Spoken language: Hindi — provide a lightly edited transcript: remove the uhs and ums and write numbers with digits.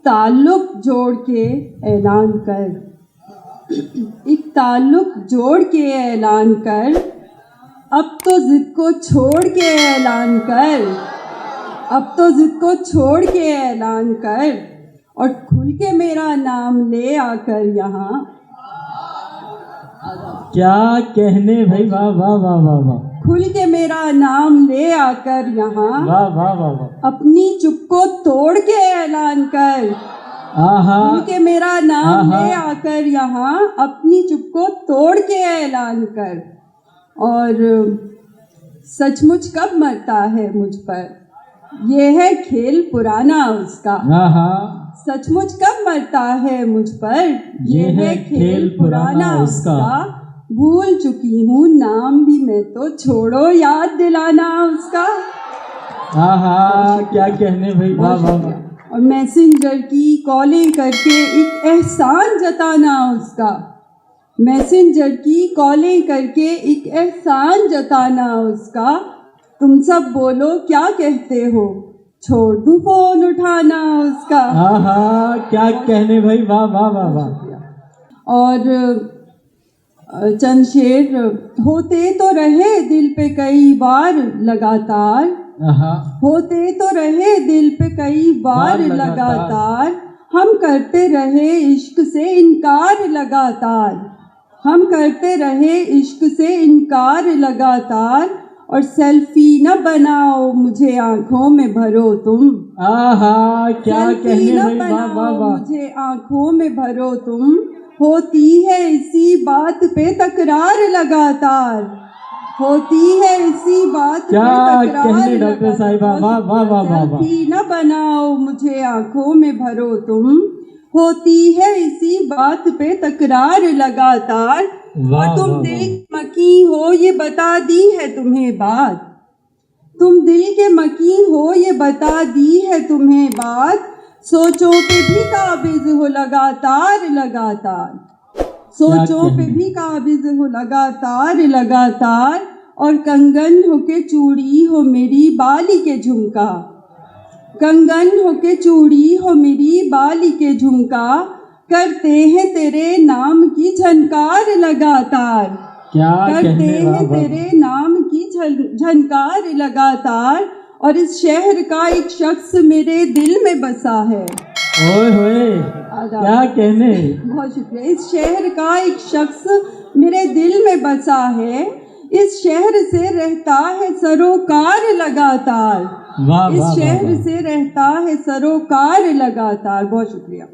ताल्लुक जोड़ के ऐलान कर, एक ताल्लुक जोड़ के ऐलान कर, अब तो जिद को छोड़ के ऐलान कर, अब तो जिद को छोड़ के ऐलान कर, और खुल के मेरा नाम ले आकर यहाँ। क्या कहने भाई, वाह वाह वाह वाह वाह। खुल के मेरा नाम ले आकर यहाँ, वाह वाह वाह वाह। अपनी चुप को तोड़ के ऐलान कर, आहा, खुल के मेरा नाम ले आकर यहाँ, अपनी चुप को तोड़ के ऐलान कर। और सचमुच कब मरता है मुझ पर, ये है खेल पुराना उसका। सचमुच कब मरता है मुझ पर, ये है खेल पुराना उसका। भूल चुकी हूँ नाम भी मैं तो, छोड़ो याद दिलाना उसका। आहा, क्या कहने भाई, वाह वाह वाह। और मैसेंजर की कॉलिंग करके एक एहसान जताना उसका, मैसेंजर की कॉलिंग करके एक एहसान जताना उसका। तुम सब बोलो क्या कहते हो, छोड़ दूं फोन उठाना उसका। आहा, क्या कहने भाई, वाह वाह वाह वाह। और चंद शेर, होते तो रहे दिल पे कई बार लगातार, होते तो रहे दिल पे कई बार लगातार, हम करते रहे इश्क से इनकार लगातार, हम करते रहे इश्क से इनकार लगातार। और सेल्फी न बनाओ मुझे आंखों में भरो तुम। आहा, क्या कहने भाई, वाह वाह वाह। मुझे आंखों में भरो तुम, होती है इसी बात पे तकरार लगातार, होती है इसी बात पे तकरार। क्या कहने डॉक्टर साहिबा, वाह वाह वाह वाह। सेल्फी न बनाओ मुझे आंखों में भरो तुम, होती है इसी बात पे तकरार लगातार। और तुम दिल के मकीन हो ये बता दी है तुम्हें बात, तुम दिल के मकीन हो ये बता दी है तुम्हें बात। सोचों पे भी काबिज हो लगातार लगातार, सोचों पे भी काबिज हो लगातार लगातार। और कंगन हो के चूड़ी हो मेरी बाली के झुमका, कंगन हो के चूड़ी हो मेरी बाली के झुमका, करते हैं तेरे नाम की झनकार लगातार, क्या करते हैं तेरे नाम की झनकार लगातार। और इस शहर का एक शख्स मेरे दिल में बसा है। ओए होए, क्या कहने। बहुत शुक्रिया। इस शहर का एक शख्स मेरे दिल में बसा है, इस शहर से रहता है सरोकार लगातार, इस शहर से रहता है सरोकार लगातार। बहुत शुक्रिया।